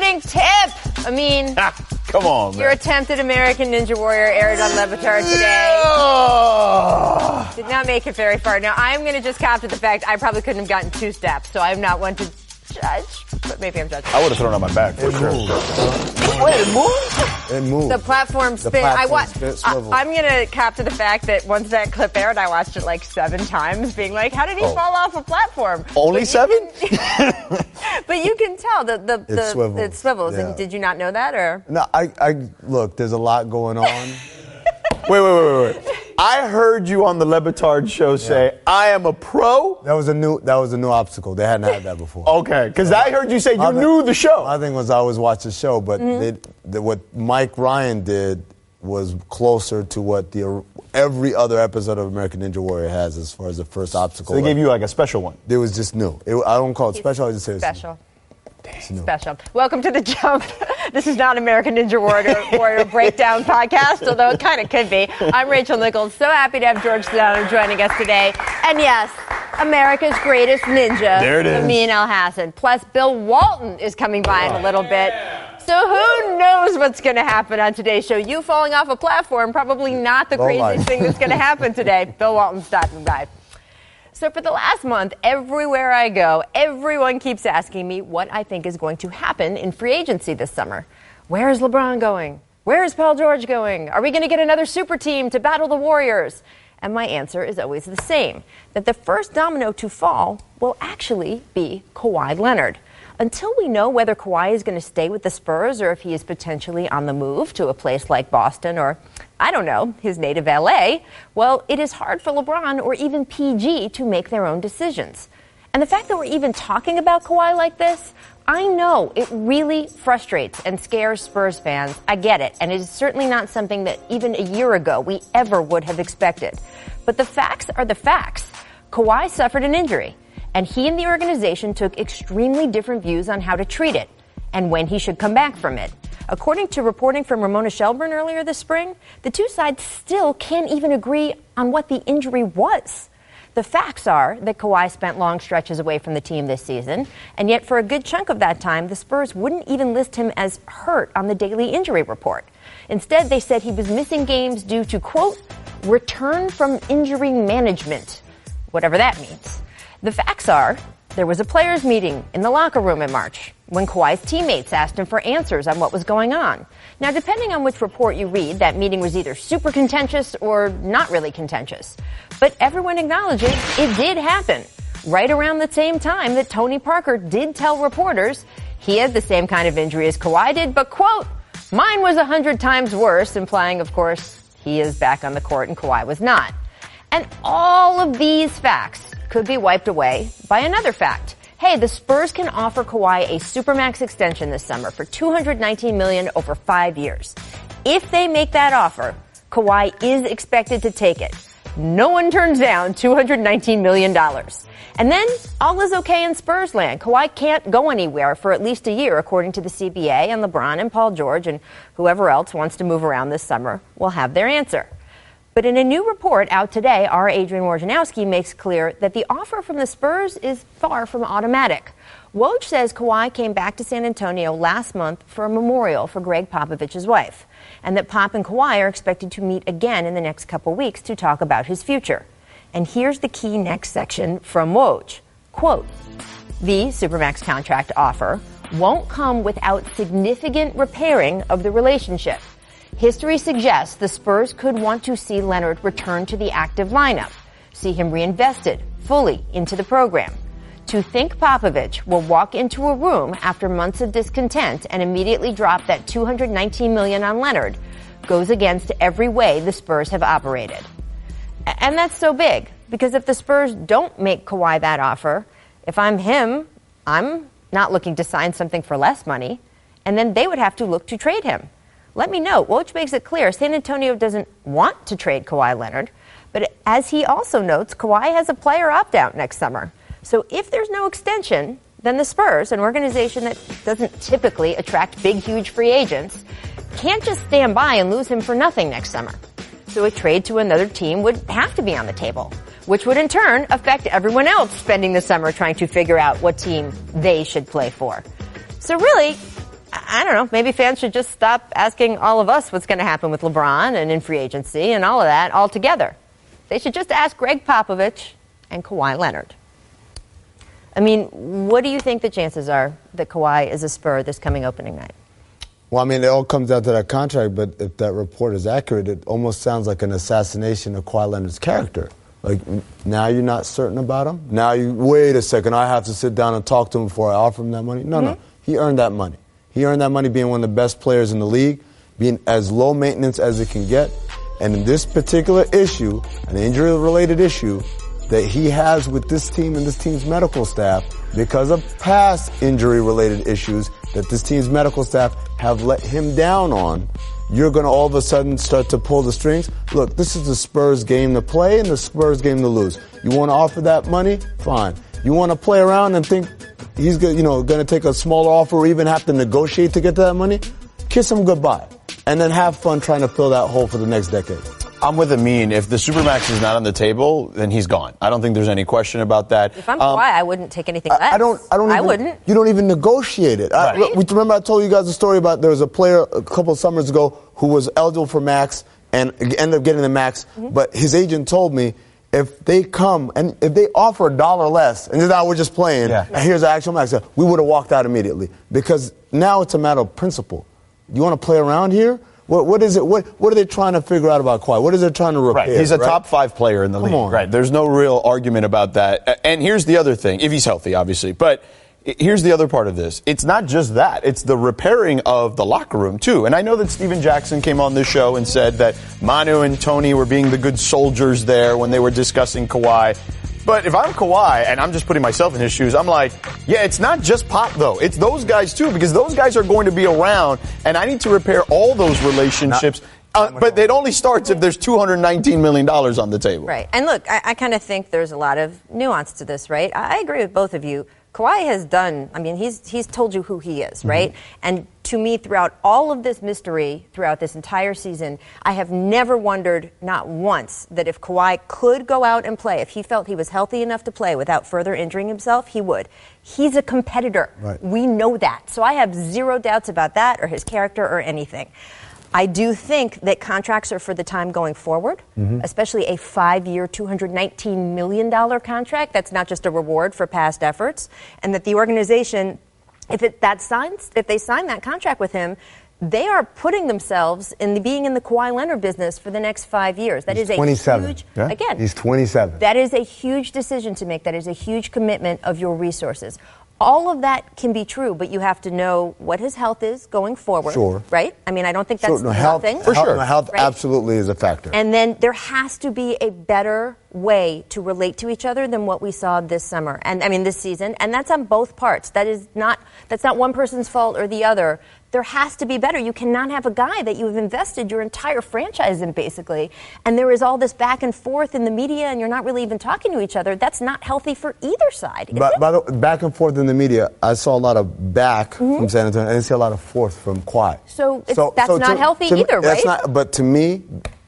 opening tip. Amin. Come on, man. Your attempted American Ninja Warrior aired on Levitar today. Did not make it very far. Now, I'm going to just cop to the fact I probably couldn't have gotten 2 steps, so I'm not one to judge, but maybe I'm judging. I would have thrown on my back for sure. Wait, it moved? It moved. The platform spin. I'm going to cop to the fact that once that clip aired, I watched it like 7 times, being like, how did he fall off a platform? Only 7? But you can tell it swivels. Yeah. And did you not know that, or? No, look, there's a lot going on. Wait. I heard you on the Lebitard show say, I am a pro. That was a new obstacle. They hadn't had that before. Okay, because I heard you say you knew the show. I think I always watched the show, but what Mike Ryan did was closer to what every other episode of American Ninja Warrior has as far as the first obstacle. So they gave you like a special one. It was just new. I don't call it special. I just say special. Special. Welcome to The Jump. This is not American Ninja Warrior Breakdown podcast, although it kind of could be. I'm Rachel Nichols. So happy to have Jorge Sedano joining us today. And yes, America's greatest ninja, there it is. Amin Elhassan. Plus, Bill Walton is coming by in a little bit. So who knows what's going to happen on today's show? You falling off a platform, probably not the craziest thing that's going to happen today. Bill Walton stopping by. So for the last month, everywhere I go, everyone keeps asking me what I think is going to happen in free agency this summer. Where is LeBron going? Where is Paul George going? Are we going to get another super team to battle the Warriors? And my answer is always the same, that the first domino to fall will actually be Kawhi Leonard. Until we know whether Kawhi is going to stay with the Spurs or if he is potentially on the move to a place like Boston or, I don't know, his native L.A., well, it is hard for LeBron or even PG to make their own decisions. And the fact that we're even talking about Kawhi like this, I know it really frustrates and scares Spurs fans. I get it. And it is certainly not something that even a year ago we ever would have expected. But the facts are the facts. Kawhi suffered an injury, and he and the organization took extremely different views on how to treat it and when he should come back from it. According to reporting from Ramona Shelburne earlier this spring, the two sides still can't even agree on what the injury was. The facts are that Kawhi spent long stretches away from the team this season, and yet for a good chunk of that time, the Spurs wouldn't even list him as hurt on the daily injury report. Instead, they said he was missing games due to, quote, return from injury management, whatever that means. The facts are, there was a players' meeting in the locker room in March when Kawhi's teammates asked him for answers on what was going on. Now, depending on which report you read, that meeting was either super contentious or not really contentious. But everyone acknowledges it did happen right around the same time that Tony Parker did tell reporters he had the same kind of injury as Kawhi did, but, quote, mine was 100 times worse, implying, of course, he is back on the court and Kawhi was not. And all of these facts could be wiped away by another fact. Hey, the Spurs can offer Kawhi a Supermax extension this summer for $219 million over 5 years. If they make that offer, Kawhi is expected to take it. No one turns down $219 million. And then all is okay in Spurs land. Kawhi can't go anywhere for at least a year, according to the CBA, and LeBron and Paul George and whoever else wants to move around this summer will have their answer. But in a new report out today, our Adrian Wojnarowski makes clear that the offer from the Spurs is far from automatic. Woj says Kawhi came back to San Antonio last month for a memorial for Greg Popovich's wife, and that Pop and Kawhi are expected to meet again in the next couple weeks to talk about his future. And here's the key next section from Woj. Quote, the Supermax contract offer won't come without significant repairing of the relationship. History suggests the Spurs could want to see Leonard return to the active lineup, see him reinvested fully into the program. To think Popovich will walk into a room after months of discontent and immediately drop that $219 million on Leonard goes against every way the Spurs have operated. And that's so big, because if the Spurs don't make Kawhi that offer, if I'm him, I'm not looking to sign something for less money, and then they would have to look to trade him. Let me know. Woj makes it clear San Antonio doesn't want to trade Kawhi Leonard, but as he also notes, Kawhi has a player opt-out next summer. So if there's no extension, then the Spurs, an organization that doesn't typically attract big, huge free agents, can't just stand by and lose him for nothing next summer. So a trade to another team would have to be on the table, which would in turn affect everyone else spending the summer trying to figure out what team they should play for. So really, I don't know. Maybe fans should just stop asking all of us what's going to happen with LeBron and in free agency and all of that altogether. They should just ask Greg Popovich and Kawhi Leonard. I mean, what do you think the chances are that Kawhi is a Spur this coming opening night? Well, I mean, it all comes down to that contract, but if that report is accurate, it almost sounds like an assassination of Kawhi Leonard's character. Like, now you're not certain about him? Now you, wait a second, I have to sit down and talk to him before I offer him that money? No. He earned that money. He earned that money being one of the best players in the league, being as low maintenance as it can get. And in this particular issue, an injury-related issue, that he has with this team and this team's medical staff, because of past injury-related issues that this team's medical staff have let him down on, you're going to all of a sudden start to pull the strings. Look, this is the Spurs game to play and the Spurs game to lose. You want to offer that money? Fine. You want to play around and think he's going to take a smaller offer or even have to negotiate to get to that money? Kiss him goodbye. And then have fun trying to fill that hole for the next decade. I'm with Amin. If the Supermax is not on the table, then he's gone. I don't think there's any question about that. If I'm Kawhi, I wouldn't take anything less. I wouldn't. You don't even negotiate it. Right. Remember I told you guys a story about there was a player a couple of summers ago who was eligible for max and ended up getting the max, but his agent told me if they come and if they offer $1 less, and now we're just playing, and here's the actual max, we would have walked out immediately. Because now it's a matter of principle. You want to play around here? What is it? What are they trying to figure out about Kawhi? What is they trying to repair? Right. He's a top 5 player in the league. Right. There's no real argument about that. And here's the other thing, if he's healthy, obviously. But here's the other part of this. It's not just that. It's the repairing of the locker room, too. And I know that Steven Jackson came on this show and said that Manu and Tony were being the good soldiers there when they were discussing Kawhi. But if I'm Kawhi, and I'm just putting myself in his shoes, I'm like, yeah, it's not just Pop, though. It's those guys, too, because those guys are going to be around, and I need to repair all those relationships. But it only starts if there's $219 million on the table. Right. And look, I kind of think there's a lot of nuance to this, right? I agree with both of you. Kawhi has done, I mean, he's told you who he is, right? And to me, throughout all of this mystery, throughout this entire season, I have never wondered, not once, that if Kawhi could go out and play, if he felt he was healthy enough to play without further injuring himself, he would. He's a competitor. Right. We know that. So I have zero doubts about that or his character or anything. I do think that contracts are for the time going forward, especially a 5-year, $219 million contract. That's not just a reward for past efforts. And that the organization, if they sign that contract with him, they are putting themselves in being in the Kawhi Leonard business for the next 5 years. That is a 27. huge, again, he's 27. That is a huge decision to make. That is a huge commitment of your resources. All of that can be true, but you have to know what his health is going forward. Sure. Right? I mean, I don't think that's nothing. For sure. Health absolutely is a factor. And then there has to be a better way to relate to each other than what we saw this summer. And I mean, this season. And that's on both parts. That's not one person's fault or the other. There has to be better. You cannot have a guy that you have invested your entire franchise in, basically, and there is all this back and forth in the media, and you're not really even talking to each other. That's not healthy for either side. But by the back and forth in the media, I saw a lot of back from San Antonio. I didn't see a lot of forth from Kawhi. So that's not healthy either, right? But to me,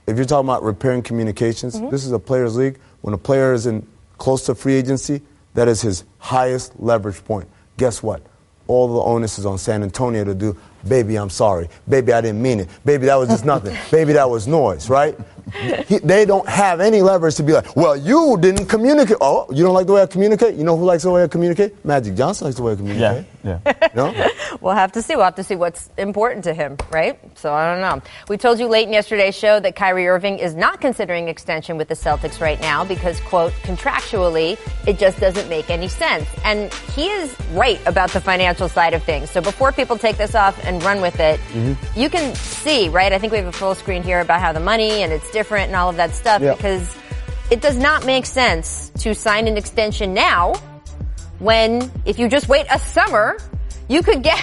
if you're talking about repairing communications, this is a players' league. When a player is in close to free agency, that is his highest leverage point. Guess what? All the onus is on San Antonio to do. Baby, I'm sorry. Baby, I didn't mean it. Baby, that was just nothing. Baby, that was noise, right? They don't have any leverage to be like, well, you didn't communicate. Oh, you don't like the way I communicate? You know who likes the way I communicate? Magic Johnson likes the way I communicate. Yeah. No? We'll have to see. We'll have to see what's important to him, right? So I don't know. We told you late in yesterday's show that Kyrie Irving is not considering extension with the Celtics right now because, quote, contractually, it just doesn't make any sense. And he is right about the financial side of things. So before people take this off and run with it, you can see, right? I think we have a full screen here about how the money and it's different and all of that stuff because it does not make sense to sign an extension now when if you just wait a summer, you could get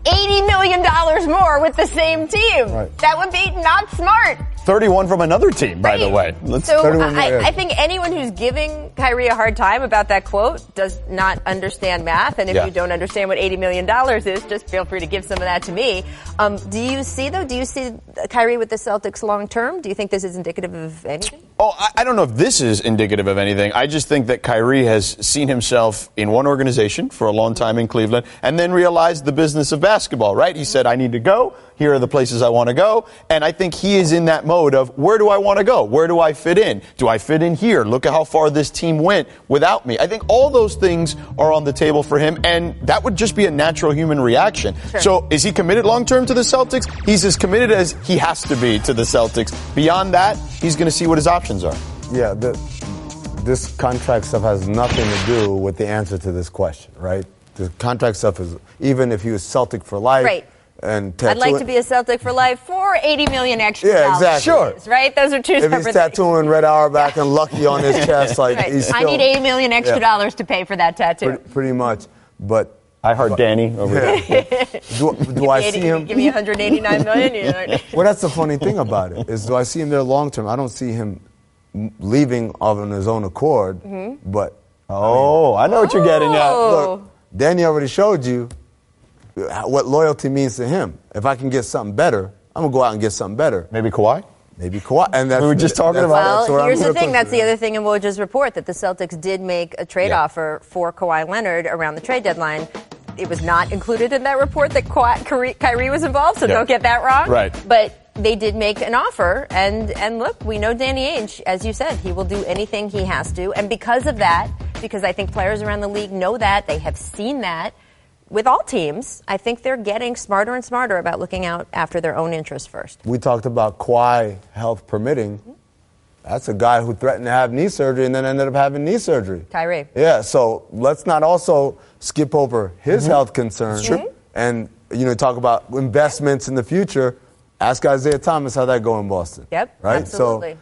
$80 million more with the same team. Right. That would be not smart. 31 from another team, by the way. I think anyone who's giving Kyrie a hard time about that quote does not understand math. And if you don't understand what $80 million is, just feel free to give some of that to me. Do you see Kyrie with the Celtics long term? Do you think this is indicative of anything? Oh, I don't know if this is indicative of anything. I just think that Kyrie has seen himself in one organization for a long time in Cleveland and then realized the business of basketball, right? He said, I need to go. Here are the places I want to go. And I think he is in that mode of, where do I want to go? Where do I fit in? Do I fit in here? Look at how far this team went without me. I think all those things are on the table for him, and that would just be a natural human reaction. Sure. So is he committed long-term to the Celtics? He's as committed as he has to be to the Celtics. Beyond that, he's going to see what his options are. Yeah, this contract stuff has nothing to do with the answer to this question, right? The contract stuff is, even if he was Celtic for life. Right. And I'd like to be a Celtic for life for $80 million extra. Yeah, exactly. Sure. Right? Those are two separate things. If he's tattooing Red Auerbach and Lucky on his chest, like right. He's still, I need $80 million extra dollars to pay for that tattoo. Pretty much. But I heard Danny over there. Do I see him? Give me $189 million. Well, that's the funny thing about it, is do I see him there long term? I don't see him leaving on his own accord. Mm-hmm. But I know what you're getting at. Look, Danny already showed you what loyalty means to him. If I can get something better, I'm going to go out and get something better. Maybe Kawhi? Maybe Kawhi. And that's, we were just talking about Well, here's the thing. That's the other thing in Woj's report, that the Celtics did make a trade offer for Kawhi Leonard around the trade deadline. It was not included in that report that Kyrie was involved, so don't get that wrong. Right. But they did make an offer, and look, we know Danny Ainge, as you said, he will do anything he has to. And because of that, because I think players around the league know that, they have seen that, with all teams, I think they're getting smarter and smarter about looking out after their own interests first. We talked about Kawhi, health permitting. That's a guy who threatened to have knee surgery and then ended up having knee surgery. Kyrie. Yeah, so let's not also skip over his health concerns. Sure. And, talk about investments in the future. Ask Isaiah Thomas how that go in Boston. Yep, right? absolutely. So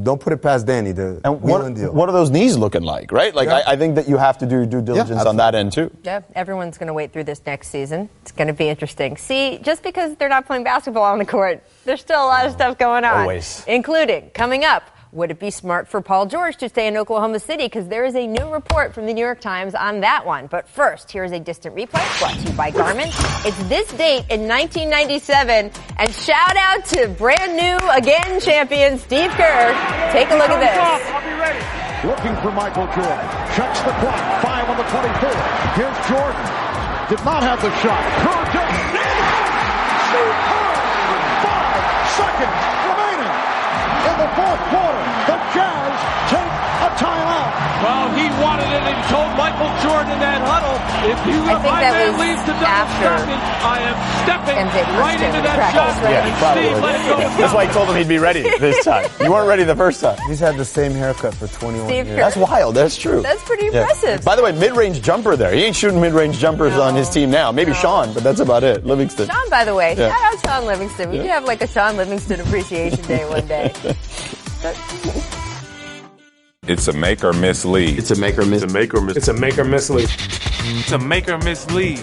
don't put it past Danny to wheel and deal. What are those knees looking like, right? Like, I think that you have to do due diligence on that end, too. Yeah, everyone's going to wait through this next season. It's going to be interesting. See, just because they're not playing basketball on the court, there's still a lot of stuff going on. Always. Including, coming up, would it be smart for Paul George to stay in Oklahoma City? Because there is a new report from the New York Times on that one. But first, here's a distant replay brought to you by Garmin. It's this date in 1997. And shout out to brand new, again, champion Steve Kerr. Take a look at this. I'll be ready. Looking for Michael Jordan. Checks the clock. 5 on the 24. Here's Jordan. Did not have the shot. Kerr just superb. 5 seconds remaining. In the fourth quarter, the Jazz take a timeout. Well, he wanted it, and he told Michael Jordan in that huddle, if my man leaves to double stepping, I am stepping right into that shot. Yeah, Steve, let it go. That's why he told him he'd be ready this time. You weren't ready the first time. He's had the same haircut for 21 years. That's wild. That's true. That's pretty impressive. By the way, mid-range jumper there. He ain't shooting mid-range jumpers on his team now. Maybe Sean, but that's about it. Livingston. Sean, by the way. Shout out Sean Livingston. We could have like a Sean Livingston Appreciation Day one day. It's a make or miss lead. It's a make or miss. It's a make or miss. It's a make or miss lead. It's a make or miss lead.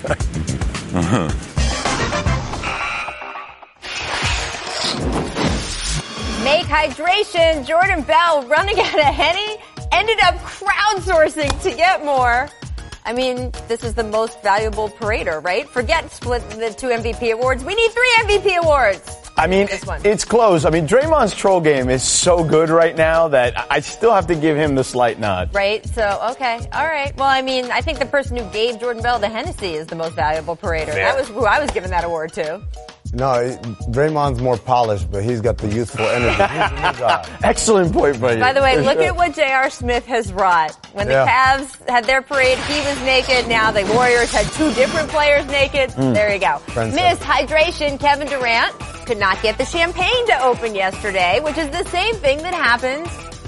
Make hydration. Jordan Bell running out of Henny. Ended up crowdsourcing to get more. I mean, this is the most valuable parader, right? Forget split the 2 MVP awards. We need 3 MVP awards. I mean, it's close. I mean, Draymond's troll game is so good right now that I still have to give him the slight nod. Right? So, okay. All right. Well, I mean, I think the person who gave Jordan Bell the Hennessy is the most valuable parader. That was who I was giving that award to. No, Draymond's more polished, but he's got the youthful energy. He's a new guy. Excellent point by you. By the way, look at what J.R. Smith has wrought. When the Cavs had their parade, he was naked. Now the Warriors had 2 different players naked. There you go. Missed hydration. Kevin Durant could not get the champagne to open yesterday, which is the same thing that happened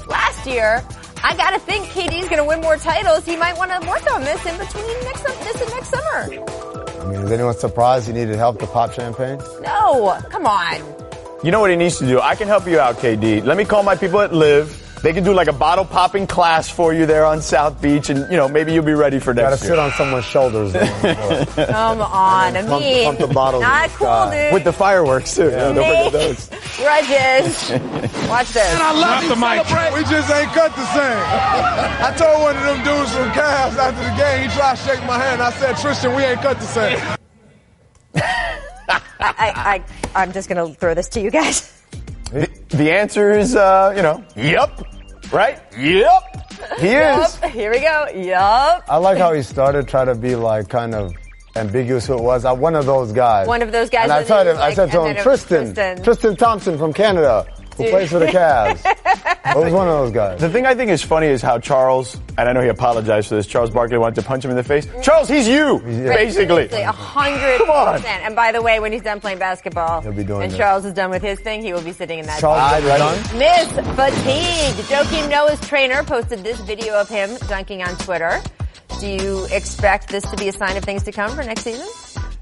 last year. I got to think KD's going to win more titles. He might want to work on this in between this and next summer. I mean, is anyone surprised he needed help to pop champagne? No, come on. You know what he needs to do? I can help you out, KD. Let me call my people at Live. They can do like a bottle popping class for you there on South Beach, and maybe you'll be ready for next year. Gotta sit on someone's shoulders. Come on, Amin. Pump the bottle. Not cool, dude. With the fireworks too. Yeah, don't forget those. Grudges. Watch this. And I love the mic. We just ain't cut the same. I told one of them dudes from Cavs after the game, he tried to shake my hand. I said, Tristan, we ain't cut the same. I'm just going to throw this to you guys. The answer is, yup. Right? Yup. He is. Here we go. Yup. I like how he started trying to be like kind of ambiguous who it was. I'm one of those guys. One of those guys. And I said to him, Tristan Thompson from Canada, who plays for the Cavs. I was one of those guys. The thing I think is funny is how Charles, and I know he apologized for this, Charles Barkley wanted to punch him in the face. Charles, he's you, basically. 100%. Come on. And by the way, when he's done playing basketball, he'll be doing and this. Charles is done with his thing, he will be sitting in that Charles chair. done? Miss Fatigue. Joakim Noah's trainer posted this video of him dunking on Twitter. Do you expect this to be a sign of things to come for next season?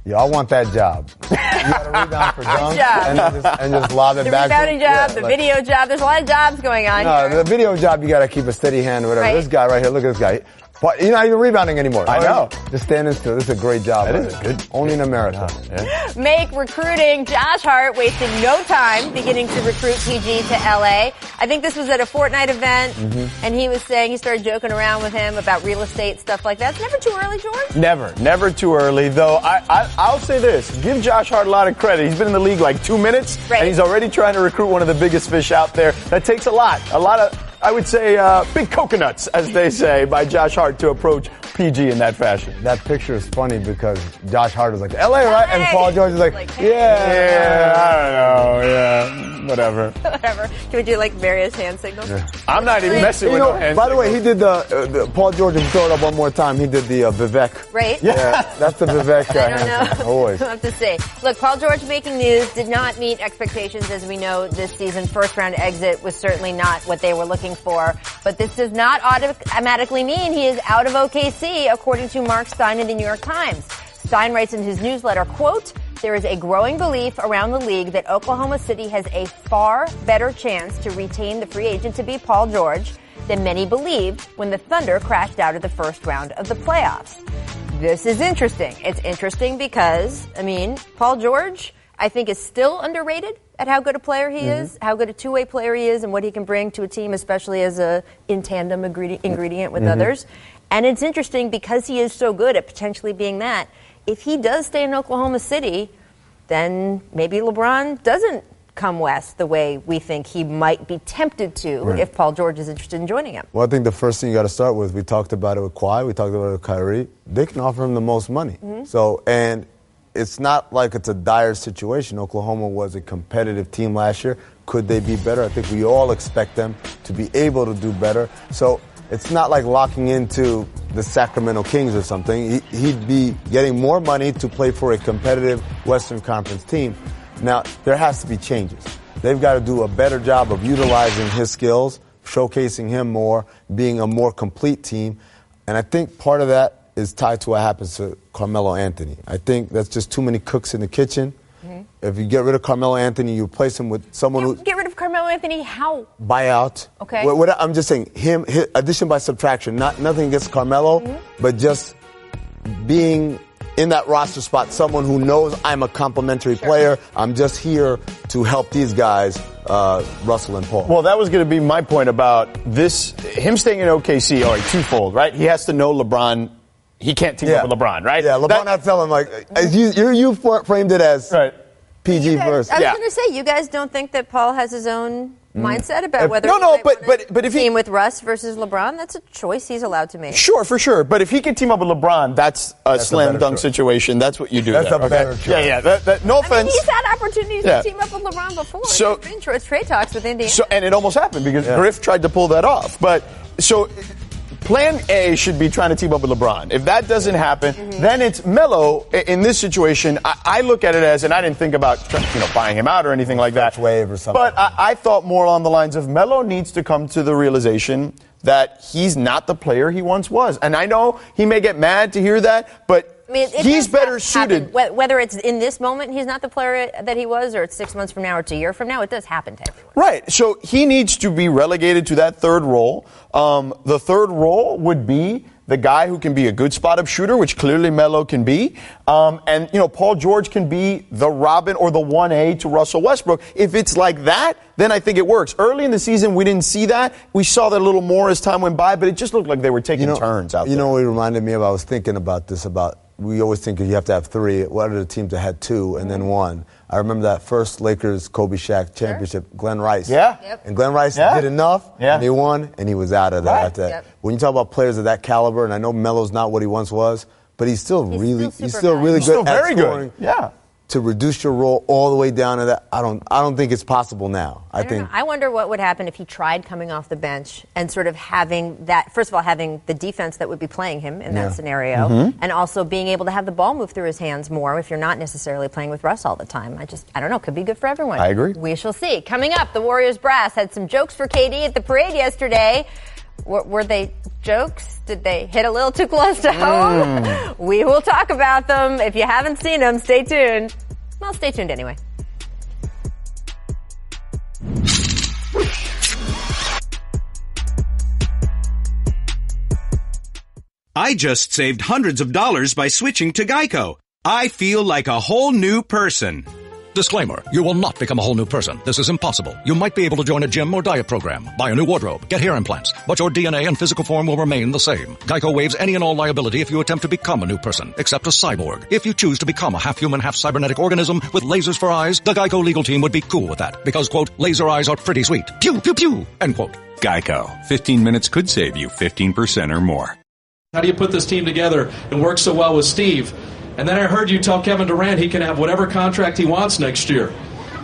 Yeah, I want that job. You got to rebound for dunks and just lob it the back. The rebounding job, the video job. There's a lot of jobs going on here. The video job, you got to keep a steady hand or whatever. Right. This guy right here, look at this guy. You're not even rebounding anymore. I know. Just standing still. This is a great job. That is good. Only in America. Yeah. Make recruiting. Josh Hart wasting no time beginning to recruit PG to LA. I think this was at a Fortnite event, and he was saying, he started joking around with him about real estate, stuff like that. It's never too early, George? Never too early, though. I'll say this. Give Josh Hart a lot of credit. He's been in the league like 2 minutes, and he's already trying to recruit one of the biggest fish out there. That takes a lot of, I would say, big coconuts, as they say, by Josh Hart to approach PG in that fashion. That picture is funny because Josh Hart was like, LA, right? And Paul George is like, yeah, I don't know, yeah, whatever. Whatever. Can we do like various hand signals? Yeah. I'm not even messing with no hand By the way, signals. he did the Paul George, if you throw it up one more time, he did the Vivek. Right? Yeah, that's the Vivek I don't hand signal, know. always. We'll have to see. Look, Paul George making news did not meet expectations, as we know, this season. First round exit was certainly not what they were looking for. But this does not automatically mean he is out of OKC, according to Mark Stein in the New York Times. Stein writes in his newsletter, quote, there is a growing belief around the league that Oklahoma City has a far better chance to retain the free agent to be Paul George than many believed when the Thunder crashed out of the first round of the playoffs. This is interesting. It's interesting because, Paul George, I think, is still underrated at how good a player he is, how good a two-way player he is, and what he can bring to a team, especially as a in-tandem ingredient with others. And it's interesting because he is so good at potentially being that. If he does stay in Oklahoma City, then maybe LeBron doesn't come west the way we think he might be tempted to if Paul George is interested in joining him. Well, I think the first thing you got to start with, we talked about it with Kawhi, we talked about it with Kyrie. They can offer him the most money. So, and it's not like it's a dire situation. Oklahoma was a competitive team last year. Could they be better? I think we all expect them to be able to do better. So it's not like locking into the Sacramento Kings or something. He'd be getting more money to play for a competitive Western Conference team. Now, there has to be changes. They've got to do a better job of utilizing his skills, showcasing him more, being a more complete team. And I think part of that is tied to what happens to Carmelo Anthony. I think that's just too many cooks in the kitchen. If you get rid of Carmelo Anthony, you replace him with someone who... Get rid of Carmelo Anthony, how? Buyout. Okay. I'm just saying, his addition by subtraction, nothing against Carmelo, but just being in that roster spot, someone who knows I'm a complimentary player. I'm just here to help these guys, Russell and Paul. Well, that was going to be my point about this. Him staying in OKC, all right, twofold, right? He has to know LeBron. He can't team up with LeBron, right? Yeah, LeBron had to tell him, like, you framed it as PG first. I was going to say, you guys don't think that Paul has his own mindset about whether but if team with Russ versus LeBron? That's a choice he's allowed to make. Sure, for sure. But if he can team up with LeBron, that's a slam dunk situation. That's what you do. That's there, a better choice. Yeah. No offense. He's had opportunities to team up with LeBron before. So, there's been trade talks with Indiana. And it almost happened because Griff tried to pull that off. But so plan A should be trying to team up with LeBron. If that doesn't happen, then it's Melo. In this situation, I look at it as, and I didn't think about buying him out or anything like that. Wave or something. But I thought more along the lines of Melo needs to come to the realization that he's not the player he once was. And I know he may get mad to hear that, but he's better suited. Whether it's in this moment he's not the player that he was, or it's 6 months from now or it's a year from now, it does happen to everyone. Right. So he needs to be relegated to that third role. The third role would be the guy who can be a good spot-up shooter, which clearly Melo can be. And Paul George can be the Robin or the 1A to Russell Westbrook. If it's like that, then I think it works. Early in the season, we didn't see that. We saw that a little more as time went by, but it just looked like they were taking turns out there. You know what it reminded me of? I was thinking about this, about we always think you have to have 3. What are the teams that had 2 and then 1? I remember that first Lakers Kobe Shaq championship, Glenn Rice. Yeah. Yep. And Glenn Rice did enough, and he won, and he was out of that after that. Yep. When you talk about players of that caliber, and I know Melo's not what he once was, but he's still really good at scoring. Yeah. To reduce your role all the way down to that, I don't think it's possible now. I wonder what would happen if he tried coming off the bench and sort of having that, first of all, having the defense that would be playing him in that scenario, and also being able to have the ball move through his hands more if you're not necessarily playing with Russ all the time. I don't know, could be good for everyone. I agree. We shall see. Coming up, the Warriors brass had some jokes for KD at the parade yesterday. Were they jokes? Did they hit a little too close to home? We will talk about them. If you haven't seen them, stay tuned. Well, stay tuned anyway. I just saved hundreds of dollars by switching to Geico. I feel like a whole new person. Disclaimer, you will not become a whole new person. This is impossible. You might be able to join a gym or diet program, buy a new wardrobe, get hair implants, but your DNA and physical form will remain the same. Geico waives any and all liability if you attempt to become a new person, except a cyborg. If you choose to become a half-human, half-cybernetic organism with lasers for eyes, the Geico legal team would be cool with that, because, quote, laser eyes are pretty sweet. Pew, pew, pew, end quote. Geico. 15 minutes could save you 15% or more. How do you put this team together and work so well with Steve? And then I heard you tell Kevin Durant he can have whatever contract he wants next year.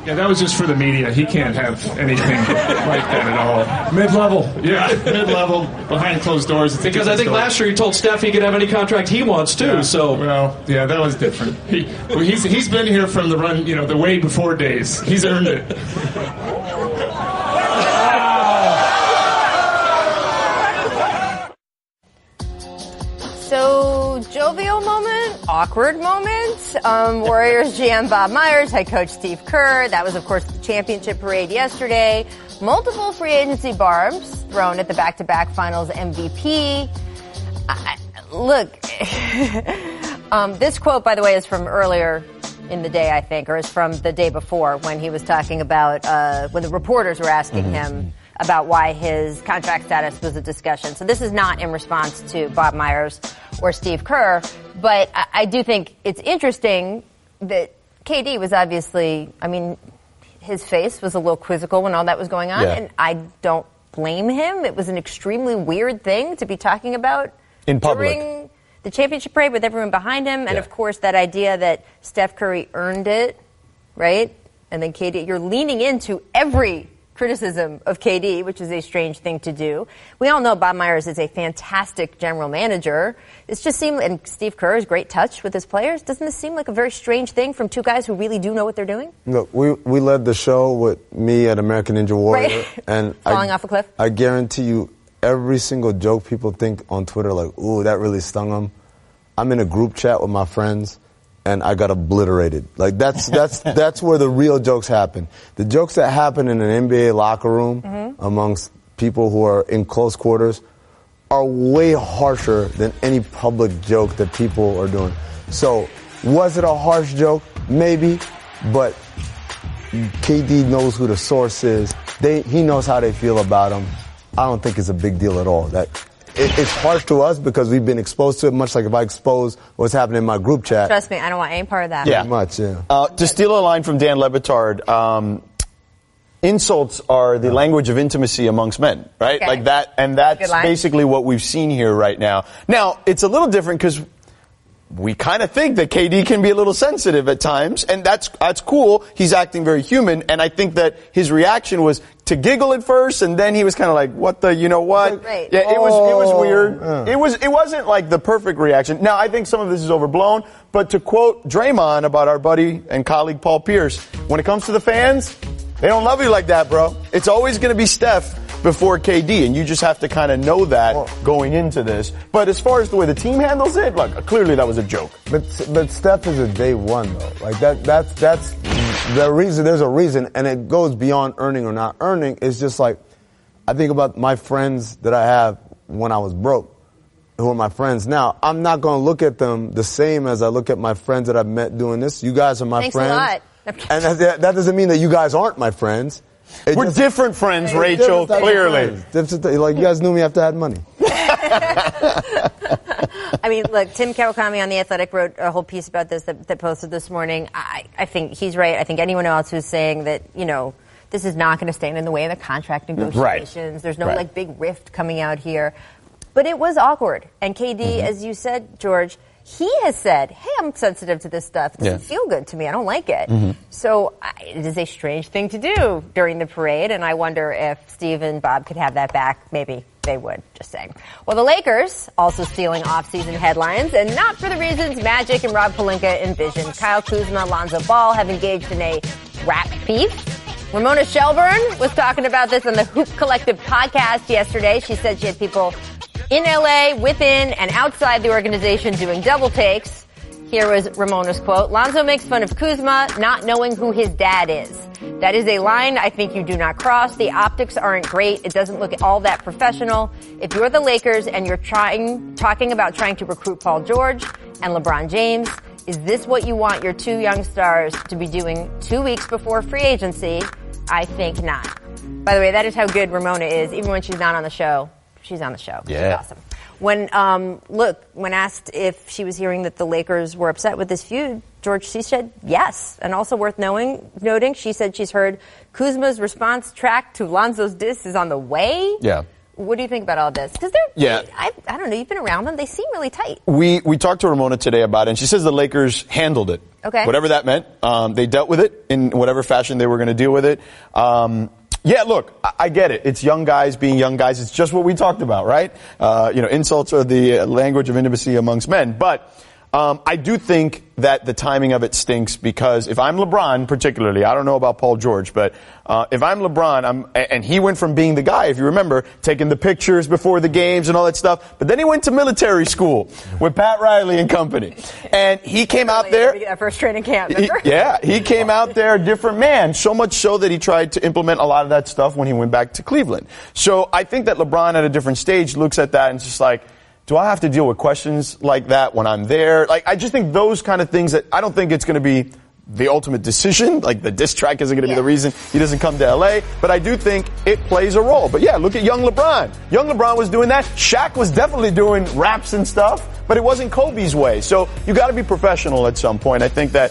Yeah, that was just for the media. He can't have anything like that at all. Mid-level. Yeah, mid-level, behind closed doors. Because I think last year he told Steph he could have any contract he wants, too. Yeah, so well, yeah, that was different. He's been here from the run, the way before days. He's earned it. So, jovial moment, awkward moment. Warriors GM Bob Myers, head coach Steve Kerr. That was, of course, the championship parade yesterday. Multiple free agency barbs thrown at the back-to-back finals MVP. Look, this quote, by the way, is from earlier in the day, I think, or is from the day before when he was talking about when the reporters were asking him about why his contract status was a discussion. So this is not in response to Bob Myers or Steve Kerr, but I do think it's interesting that KD was obviously, his face was a little quizzical when all that was going on, and I don't blame him. It was an extremely weird thing to be talking about in public during the championship parade with everyone behind him, and of course that idea that Steph Curry earned it, right? And then KD, you're leaning into every criticism of KD, which is a strange thing to do. We all know Bob Myers is a fantastic general manager. It's just seemed, and Steve Kerr is great touch with his players. Doesn't this seem like a very strange thing from two guys who really do know what they're doing? Look, we led the show with me at American Ninja Warrior. Right. And falling off a cliff. I guarantee you, every single joke people think on Twitter, like, ooh, that really stung them. I'm in a group chat with my friends, and I got obliterated. Like, that's where the real jokes happen. The jokes that happen in an NBA locker room amongst people who are in close quarters are way harsher than any public joke that people are doing. So, was it a harsh joke? Maybe, but KD knows who the source is. He knows how they feel about him. I don't think it's a big deal at all. It's harsh to us because we've been exposed to it, much like if I expose what's happening in my group chat. Trust me, I don't want any part of that. Yeah. Much, yeah. To steal a line from Dan Le Batard, insults are the language of intimacy amongst men, right? Okay. Like that, and that's basically what we've seen here right now. Now, it's a little different because we kind of think that KD can be a little sensitive at times, and that's cool. He's acting very human, and I think that his reaction was to giggle at first, and then he was kind of like, "What the, you know what?" Right. Yeah, it was weird. It wasn't like the perfect reaction. Now, I think some of this is overblown, but to quote Draymond about our buddy and colleague Paul Pierce, when it comes to the fans, they don't love you like that, bro. It's always going to be Steph before KD, and you just have to kind of know that going into this. But as far as the way the team handles it, look, clearly that was a joke. But Steph is a day one, though. Like that's the reason. There's a reason, and it goes beyond earning or not earning. It's just like I think about my friends that I have when I was broke, who are my friends now. I'm not going to look at them the same as I look at my friends that I've met doing this. You guys are my friends. Thanks a lot. And that doesn't mean that you guys aren't my friends. We're different friends, Rachel, clearly. Like, you guys knew me after I had money. I mean, look, Tim Kawakami on The Athletic wrote a whole piece about this that posted this morning. I think he's right. I think anyone else who's saying that, this is not going to stand in the way of the contract negotiations. Right. There's no, big rift coming out here. But it was awkward. And KD, as you said, George, he has said, hey, I'm sensitive to this stuff. It doesn't feel good to me. I don't like it. So it is a strange thing to do during the parade, and I wonder if Steve and Bob could have that back. Maybe they would, just saying. Well, the Lakers also stealing off-season headlines, and not for the reasons Magic and Rob Pelinka envisioned. Kyle Kuzma, Lonzo Ball have engaged in a rap beef. Ramona Shelburne was talking about this on the Hoop Collective podcast yesterday. She said she had people in LA, within and outside the organization doing double takes. Here was Ramona's quote. Lonzo makes fun of Kuzma not knowing who his dad is. That is a line I think you do not cross. The optics aren't great. It doesn't look all that professional. If you're the Lakers and you're talking about trying to recruit Paul George and LeBron James, is this what you want your two young stars to be doing 2 weeks before free agency? I think not. By the way, that is how good Ramona is. Even when she's not on the show, she's on the show. Yeah. She's awesome. When asked if she was hearing that the Lakers were upset with this feud, George, she said yes. And also worth noting, she said she's heard Kuzma's response track to Lonzo's diss is on the way. Yeah. What do you think about all this? Because I don't know, you've been around them. They seem really tight. We talked to Ramona today about it, and she says the Lakers handled it. Okay. Whatever that meant. They dealt with it in whatever fashion they were going to deal with it. Yeah, look, I get it. It's young guys being young guys. It's just what we talked about, right? Insults are the language of intimacy amongst men. But I do think that the timing of it stinks because if I'm LeBron particularly, I don't know about Paul George, but if I'm LeBron, and he went from being the guy, if you remember, taking the pictures before the games and all that stuff, but then he went to military school with Pat Riley and company. And he came out there. That first training camp, remember? He came out there a different man, so much so that he tried to implement a lot of that stuff when he went back to Cleveland. So I think that LeBron at a different stage looks at that and just like, do I have to deal with questions like that when I'm there? Like, I just think those kind of things that I don't think it's going to be the ultimate decision. Like, the diss track isn't going to be the reason he doesn't come to L.A., but I do think it plays a role. But yeah, look at young LeBron. Young LeBron was doing that. Shaq was definitely doing raps and stuff, but it wasn't Kobe's way. So you got to be professional at some point. I think that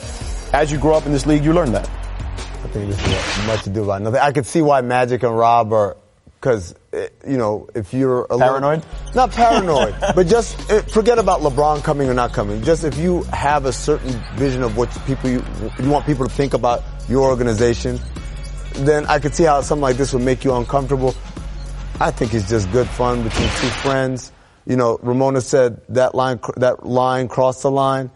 as you grow up in this league, you learn that. I think this has much to do about nothing. I could see why Magic and Rob are, because, if you're a paranoid? Not paranoid, but just forget about LeBron coming or not coming. Just if you have a certain vision of what you want people to think about your organization, then I could see how something like this would make you uncomfortable. I think it's just good fun between two friends. Ramona said that line crossed the line.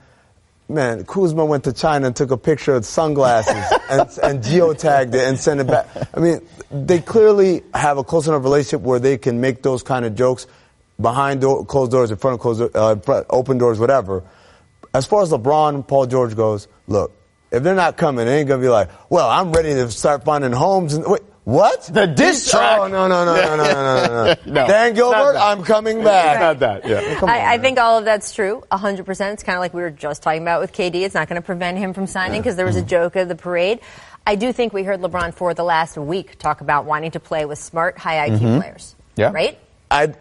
Man, Kuzma went to China and took a picture of sunglasses and geotagged it and sent it back. I mean, they clearly have a close enough relationship where they can make those kind of jokes behind closed doors, in front of open doors, whatever. As far as LeBron and Paul George goes, look, if they're not coming, they ain't going to be like, well, I'm ready to start finding homes. And wait, what? The diss track? Oh, no. Dan Gilbert, I'm coming back. Not that, yeah. I think all of that's true, 100%. It's kind of like we were just talking about with KD. It's not going to prevent him from signing because there was a joke at the parade. I do think we heard LeBron for the last week talk about wanting to play with smart, high IQ players. Yeah. Right?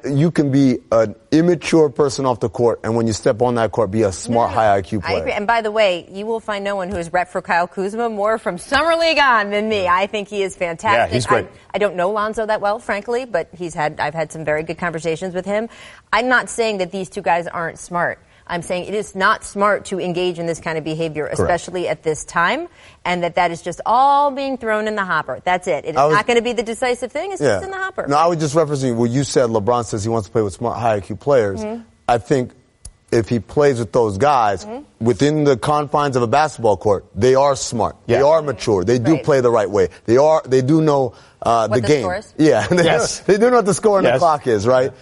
You can be an immature person off the court, and when you step on that court, be a smart, high IQ player. I agree. And by the way, you will find no one who has rep for Kyle Kuzma more from Summer League on than me. I think he is fantastic. Yeah, he's great. I don't know Lonzo that well, frankly, but I've had some very good conversations with him. I'm not saying that these two guys aren't smart. I'm saying it is not smart to engage in this kind of behavior, especially at this time, and that is just all being thrown in the hopper. That's it. It is not going to be the decisive thing. It's just in the hopper. No, I was just referencing what you said. LeBron says he wants to play with smart, high IQ players. I think if he plays with those guys within the confines of a basketball court, they are smart. Yeah. They are mature. They do play the right way. They do know the game. Score is? Yeah, they do know what the score and the clock is, right?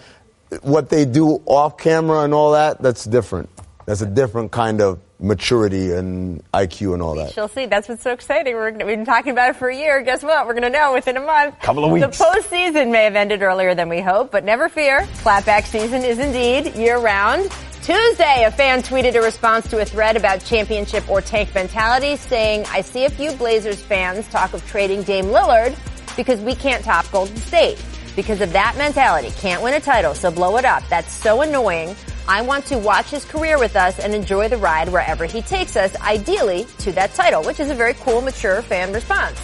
What they do off camera and all that, that's different. That's a different kind of maturity and IQ and all that. She'll see. That's what's so exciting. We've been talking about it for a year. Guess what? We're going to know within a month. Couple of weeks. The postseason may have ended earlier than we hoped, but never fear. Clapback season is indeed year-round. Tuesday, a fan tweeted a response to a thread about championship or tank mentality, saying, I see a few Blazers fans talk of trading Dame Lillard because we can't top Golden State. because of that mentality. Can't win a title, so blow it up. That's so annoying. I want to watch his career with us and enjoy the ride wherever he takes us, ideally to that title, which is a very cool, mature fan response.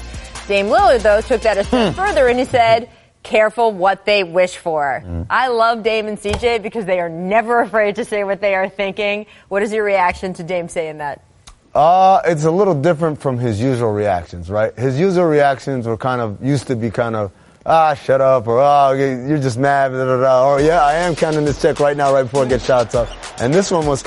Dame Lillard, though, took that a step further, and he said, careful what they wish for. I love Dame and CJ because they are never afraid to say what they are thinking. What is your reaction to Dame saying that? It's a little different from his usual reactions, right? His usual reactions used to be shut up, or you're just mad, or yeah, I am counting this check right now, right before I get shots up. And this one was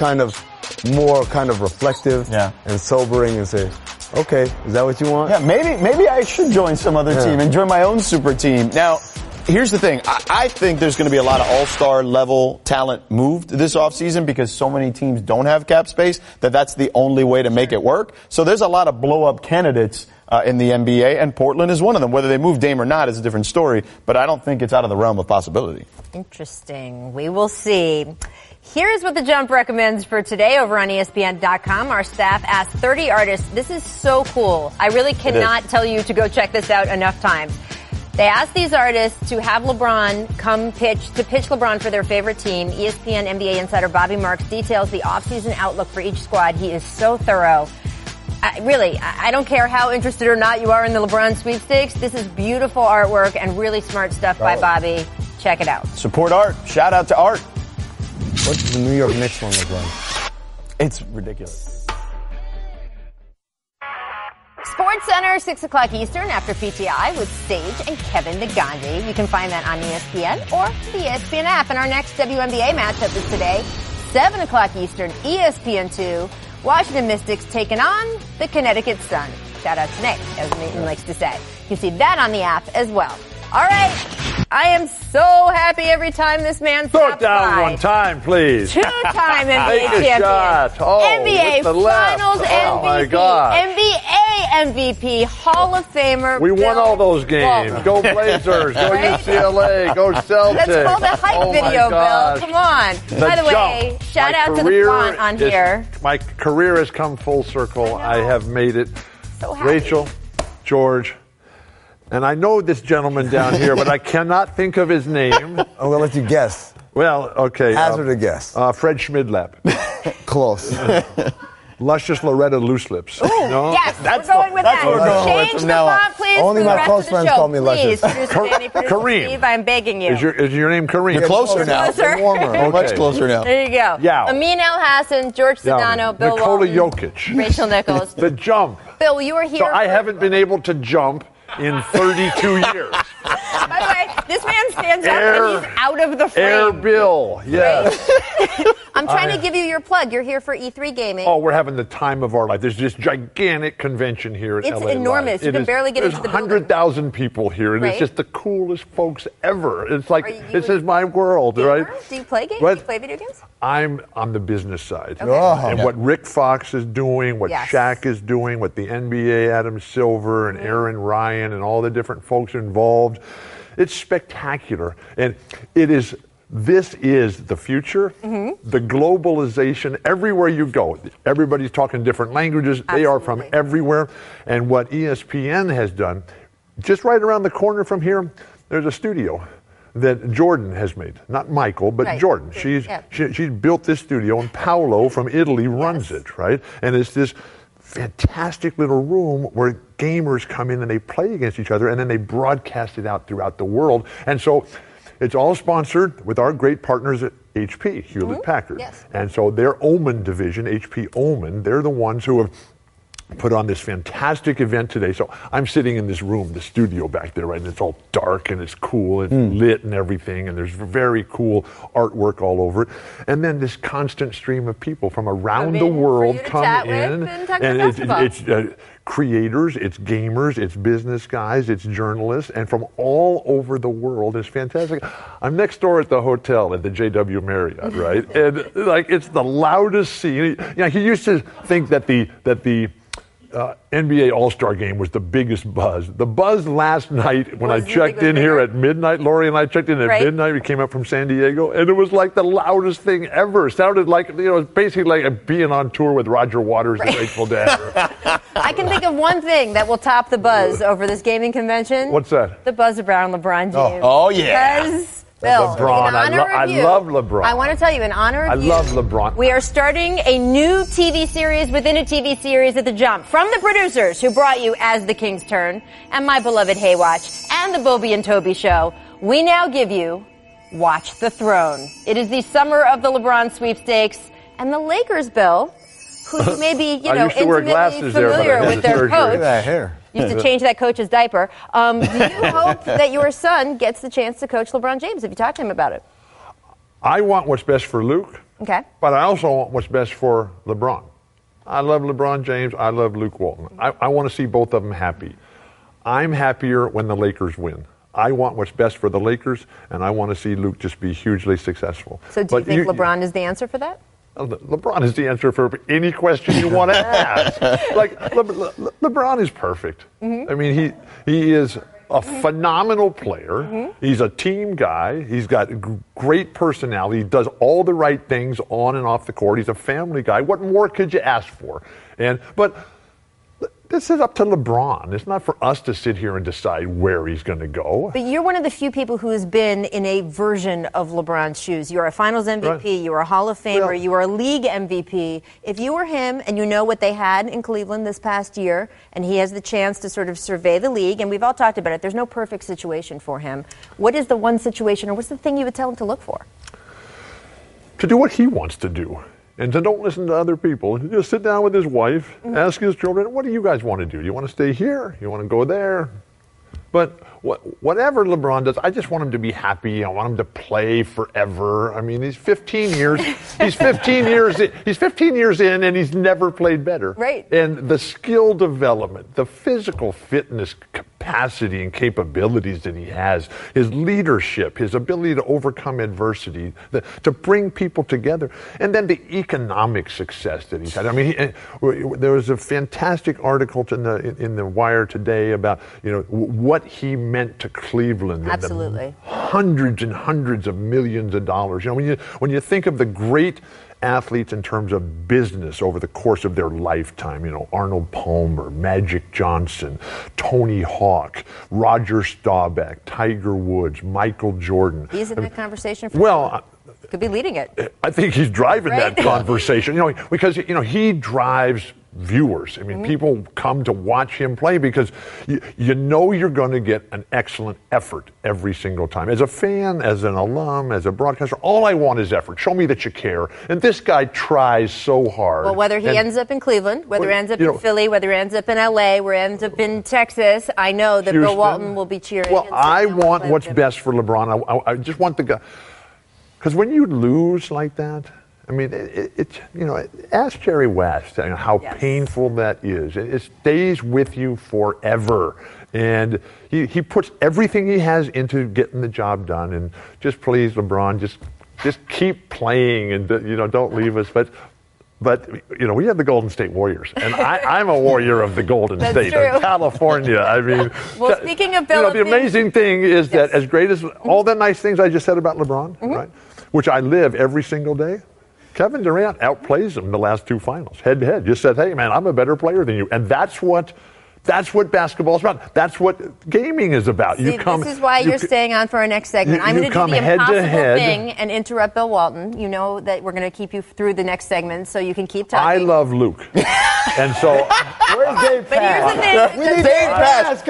more reflective and sobering, and say, okay, is that what you want? Yeah, maybe I should join some other team and join my own super team. Now, here's the thing. I think there's going to be a lot of all-star level talent moved this offseason because so many teams don't have cap space that's the only way to make it work. So there's a lot of blow-up candidates in the NBA, and Portland is one of them. Whether they move Dame or not is a different story, but I don't think it's out of the realm of possibility. Interesting. We will see. Here's what The Jump recommends for today over on ESPN.com. Our staff asked 30 artists. This is so cool. I really cannot tell you to go check this out enough times. They asked these artists to have LeBron come pitch LeBron for their favorite team. ESPN NBA insider Bobby Marks details the offseason outlook for each squad. He is so thorough. I don't care how interested or not you are in the LeBron sweepstakes. This is beautiful artwork and really smart stuff by Bobby. Check it out. Support art. Shout out to art. What does the New York Knicks one look like? It's ridiculous. Sports Center, 6 o'clock Eastern after PTI with Sage and Kevin Negandhi. You can find that on ESPN or the ESPN app. And our next WNBA matchup is today, 7 o'clock Eastern, ESPN2. Washington Mystics taking on the Connecticut Sun. Shout out to Nick, as Nathan likes to say. You can see that on the app as well. All right. I am so happy every time this man stops down by. one time, please. Two-time NBA Take a champion. shot. Oh, NBA with the Finals left. MVP. Oh, my God. NBA MVP. Hall of Famer. We won all those games. Walton. Go Blazers. Go Right? UCLA. Go Celtics. That's called a hype video, Bill. Come on. By the way, shout out to the font on here. My career has come full circle. I have made it. So happy. Rachel, George, and I know this gentleman down here, but I cannot think of his name. I'm going to let you guess. Well, okay. Hazard a guess. Fred Schmidlap. Close. Luscious Loretta Loose Lips. Ooh, no? yes, we're going with that. Change the font, please. Only my close friends call me Luscious. Please, Kareem. Steve, I'm begging you. Is your name Kareem? You're closer now. Warmer. Okay. Much closer now. There you go. Yeah. Amin Elhassan, George Sedano, Bill Nikola Walton, Jokic. Rachel Nichols. The jump. Bill, you were here. So I haven't been able to jump in 32 years. By the way, this man stands up and he's out of the frame. Air Bill, yes. I'm trying to give you your plug. You're here for E3 Gaming. Oh, we're having the time of our life. There's this gigantic convention here at LA. It's enormous. You can barely get into the building. There's 100,000 people here, and it's just the coolest folks ever. It's like, this is my world, right? Do you play games? What? Do you play video games? I'm on the business side. Okay. Oh. And what Rick Fox is doing, what Shaq is doing, what the NBA, Adam Silver and Aaron Ryan and all the different folks involved, it's spectacular. And this is the future, the globalization. Everywhere you go, everybody's talking different languages. Absolutely. They are from everywhere. And what ESPN has done, just right around the corner from here, there's a studio that Jordan has made. Not Michael, but Jordan. She's built this studio, and Paolo from Italy runs it, right? And it's this fantastic little room where gamers come in and they play against each other, and then they broadcast it out throughout the world. And so it's all sponsored with our great partners at HP, Hewlett Packard. Yes. And so their Omen division, HP Omen, they're the ones who have put on this fantastic event today. So I'm sitting in this room, the studio back there, right, and it's all dark and it's cool and lit and everything, and there's very cool artwork all over it. And then this constant stream of people from around the world come in, and it's creators, it's gamers, it's business guys, it's journalists, and from all over the world. It's fantastic. I'm next door at the hotel at the JW Marriott, right? And like, it's the loudest scene. You know, he used to think that the NBA All-Star Game was the biggest buzz. The buzz last night when I checked in here at midnight, Lori and I checked in at midnight, we came up from San Diego, and it was like the loudest thing ever. It sounded like, basically like being on tour with Roger Waters, the Grateful Dead. I can think of one thing that will top the buzz over this gaming convention. What's that? The buzz around LeBron James. Oh yeah. Because, Bill, LeBron. I love LeBron. I want to tell you, in honor of you, I love LeBron. We are starting a new TV series within a TV series at the Jump. From the producers who brought you As the King's Turn and My Beloved Haywatch and the Bobby and Toby Show, we now give you Watch the Throne. It is the summer of the LeBron sweepstakes, and the Lakers, Bill, who you may be, intimately familiar with their coach. Look at that hair. Used to change that coach's diaper. Do you hope that your son gets the chance to coach LeBron James? Have you talked to him about it? I want what's best for Luke. Okay. But I also want what's best for LeBron. I love LeBron James. I love Luke Walton. I want to see both of them happy. I'm happier when the Lakers win. I want what's best for the Lakers, and I want to see Luke just be hugely successful. So do you think LeBron is the answer for that? LeBron is the answer for any question you want to ask. Like, LeBron is perfect. Mm-hmm. I mean, he is a phenomenal player. Mm-hmm. He's a team guy. He's got great personality. He does all the right things on and off the court. He's a family guy. What more could you ask for? But this is up to LeBron. It's not for us to sit here and decide where he's going to go. But you're one of the few people who has been in a version of LeBron's shoes. You're a Finals MVP. Right. You are a Hall of Famer. You are a league MVP. If you were him and you know what they had in Cleveland this past year, and he has the chance to sort of survey the league, and we've all talked about it, there's no perfect situation for him. What is the one situation, or what's the thing you would tell him to look for? To do what he wants to do. And to don't listen to other people. Just sit down with his wife, ask his children, what do you guys want to do? Do you want to stay here? You want to go there? But whatever LeBron does, I just want him to be happy. I want him to play forever. I mean, he's 15 years. He's 15 years in, and he's never played better. Right. And the skill development, the physical fitness capacity and capabilities that he has, his leadership, his ability to overcome adversity, to bring people together, and then the economic success that he's had. I mean, there was a fantastic article in the Wire today about what he meant to Cleveland. Absolutely. Hundreds and hundreds of millions of dollars. When you think of the great athletes in terms of business over the course of their lifetime, Arnold Palmer, Magic Johnson, Tony Hawk, Roger Staubach, Tiger Woods, Michael Jordan. He's in that conversation for could be leading it. I think he's driving that conversation, because he drives viewers. I mean, people come to watch him play because you know you're going to get an excellent effort every single time. As a fan, as an alum, as a broadcaster, all I want is effort. Show me that you care. And this guy tries so hard. Well, whether he ends up in Cleveland, whether he ends up in Philly, whether he ends up in L.A., where he ends up in Texas, I know that Bill Walton will be cheering. Well, I want what's best for LeBron. I just want the guy. Because when you lose like that, I mean, ask Jerry West how painful that is. It stays with you forever. And he puts everything he has into getting the job done. And just please, LeBron, just keep playing and, don't leave us. But we have the Golden State Warriors. And I'm a warrior of the Golden State of California. I mean, well, speaking of Bill, the amazing thing is that as great as all the nice things I just said about LeBron, right, which I live every single day, Kevin Durant outplays him in the last two finals, head to head. Just said, hey, man, I'm a better player than you. And that's what basketball is about. That's what gaming is about. See, this is why you're staying on for our next segment. I'm going to do the impossible thing and interrupt Bill Walton. You know that we're going to keep you through the next segment so you can keep talking. I love Luke. And so... Where's Dave Pass? But here's the thing. We need Dave Pass.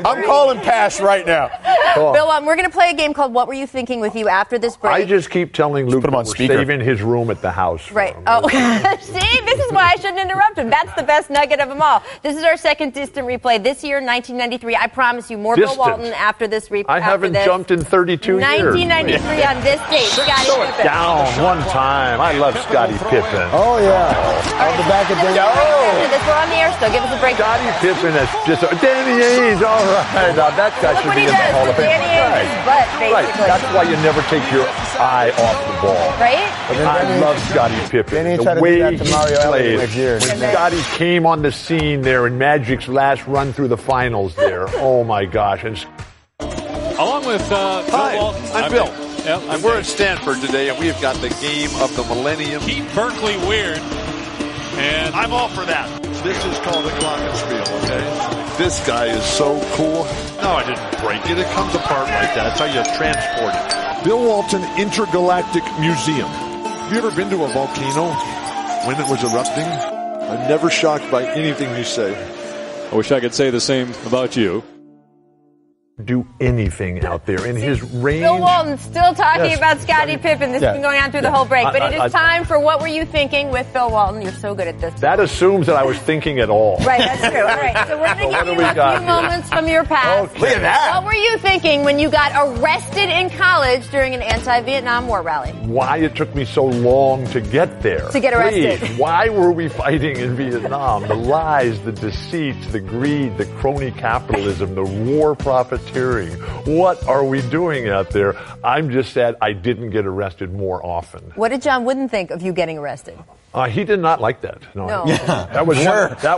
I'm calling Pass right now. Bill, we're going to play a game called What Were You Thinking with you after this break. I just keep telling Luke that we're saving his room at the house. Right. Oh, see? This is why I shouldn't interrupt him. That's the best nugget of them all. This is our second distant replay. This year, 1993. I promise you more Bill Walton after this replay. I haven't jumped in 32 years. 1993 on this date. Scottie Pippen. Down one time. I love Scottie Pippen. Oh, yeah. All right, the back of we're on the air still. Give us a break. Scottie Pippen is just Danny Ainge. All right. Now that guy should be in the Hall of Fame. Danny Ainge's butt, basically. Right. That's why you never take your eye off the ball. Right? I love Scottie Pippen. The way he played. When Scottie came on the scene there in Magic's last run through the finals there. Oh, my gosh. And along with Bill Walton. I'm Bill. Yep, and we're at Stanford today, and we have got the game of the millennium. Keep Berkeley weird. And I'm all for that. This is called a glockenspiel, okay? This guy is so cool. No, I didn't break it. It comes apart like that. That's how you transport it. Bill Walton Intergalactic Museum. Have you ever been to a volcano when it was erupting? I'm never shocked by anything you say. I wish I could say the same about you. Do anything out there in his range. Bill Walton still talking about Scottie Pippen. This has been going on through the whole break. But it is time for What Were You Thinking with Bill Walton. You're so good at this. That assumes that I was thinking at all. Right, that's true. All right, so we're going to give you a few moments from your past. Okay. Look at that. What were you thinking when you got arrested in college during an anti-Vietnam War rally? Why it took me so long to get there. To get arrested. Please, why were we fighting in Vietnam? The lies, the deceit, the greed, the crony capitalism, the war profiteering. What are we doing out there? I'm just sad I didn't get arrested more often. What did John Wooden think of you getting arrested? He did not like that. No. Yeah, that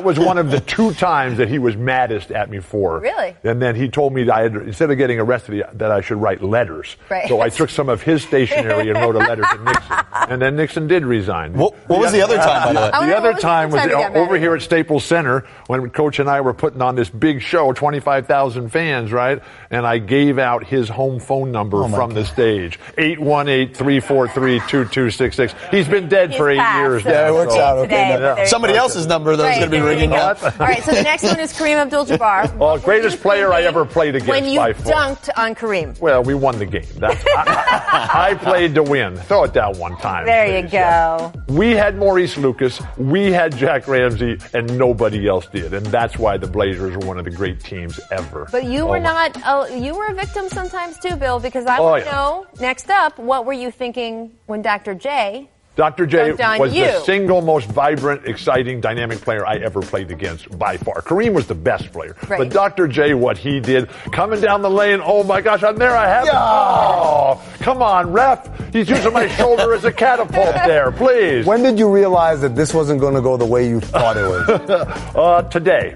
was one of the 2 times that he was maddest at me for. Really? And then he told me that instead of getting arrested, that I should write letters. Right. So I took some of his stationery and wrote a letter to Nixon. And then Nixon did resign. What was the other time, by the way? The other time was over here at Staples Center when Coach and I were putting on this big show, 25,000 fans, right? And I gave out his home phone number from the stage, 818-343-2266. He's been dead for 8 years. Yeah, it works out okay. Today, Somebody else's number, though, is going to be ringing out. All right, so the next one is Kareem Abdul-Jabbar. Well, greatest player I ever played against when you by far. dunked on Kareem. Well, we won the game. I played to win. Throw it down one time. There you go. We had Maurice Lucas, we had Jack Ramsey, and nobody else did. And that's why the Blazers were one of the great teams ever. But you were not, you were a victim sometimes too, Bill, because I want to know, next up, what were you thinking when Dr. J Dr. J was you. the single most vibrant, exciting, dynamic player I ever played against by far. Kareem was the best player. Right. But Dr. J, what he did, coming down the lane, oh my gosh, I'm there, I have it. Oh, come on, ref. He's using my shoulder as a catapult there, please. When did you realize that this wasn't going to go the way you thought it was? Today.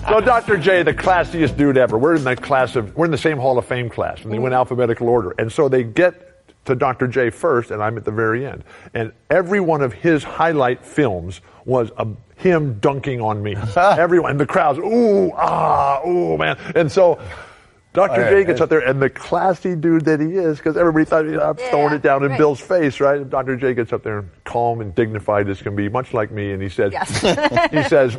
So Dr. J, the classiest dude ever. We're in the same Hall of Fame class, and they went alphabetical order. And so they get to Dr. J first, and I'm at the very end. And every one of his highlight films was him dunking on me. Everyone, and the crowds, ooh, man. And so Dr. J gets up there, and the classy dude that he is, because everybody thought I'm throwing it down in Bill's face, right? And Dr. J gets up there, calm and dignified as can be, much like me, and he says, he says,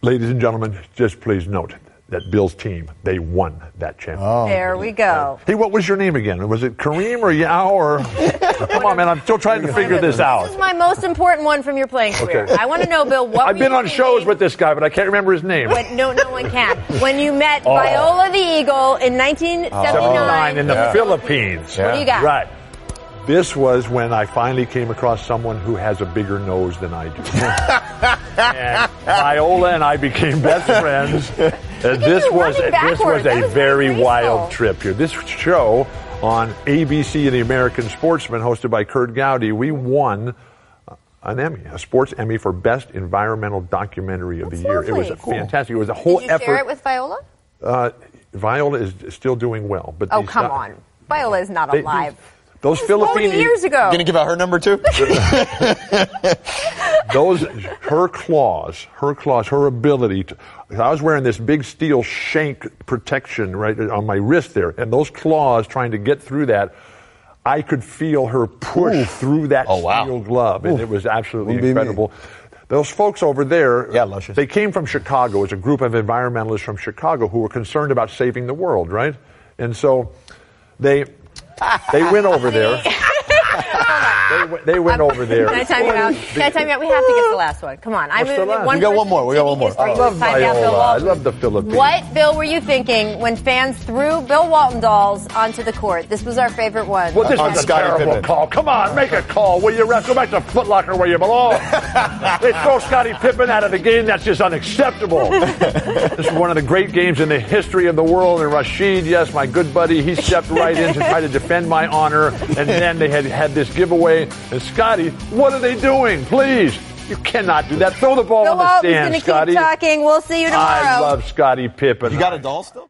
ladies and gentlemen, just please note that Bill's team, they won that championship. There we go. Hey, what was your name again? Was it Kareem or Yao or? Come on, man, I'm still trying to figure this out. This is my most important one from your playing career. Okay. I want to know, Bill, what I've been on shows with this guy, but I can't remember his name. But no one can. When you met Viola the Eagle in 1979 in the Philippines. What do you got? Right. This was when I finally came across someone who has a bigger nose than I do. And Viola and I became best friends. This was a very wild trip here. This show on ABC, The American Sportsman, hosted by Kurt Gowdy, we won an Emmy, a sports Emmy for Best Environmental Documentary of the Year. Lovely. It was fantastic. It was a whole effort. Did you share it with Viola? Viola is still doing well. But come on. Viola is not alive. Those Philippine 40 years ago. Gonna give out her number too? Her claws, her ability to. I was wearing this big steel shank protection right on my wrist there, and those claws trying to get through that, I could feel her push through that steel glove, and it was absolutely incredible. Those folks over there, they came from Chicago. It was a group of environmentalists from Chicago who were concerned about saving the world, right? And so they went over there. They went over there. Can I time you out? We have to get to the last one. Come on. What's the last? We got one more. I love Viola. I love the Philippines. What, Bill, were you thinking when fans threw Bill Walton dolls onto the court? This was our favorite one. Well, this was a terrible call. Come on, make a call. Will you, ref? Go back to Foot Locker where you belong. They throw Scottie Pippen out of the game. That's just unacceptable. This is one of the great games in the history of the world. And Rashid, yes, my good buddy, he stepped right in to try to defend my honor. And then they had this giveaway. And Scottie, what are they doing? Please. You cannot do that. Throw the ball on the stand, Scottie. Keep talking. We'll see you tomorrow. I love Scottie Pippen. You got a doll still?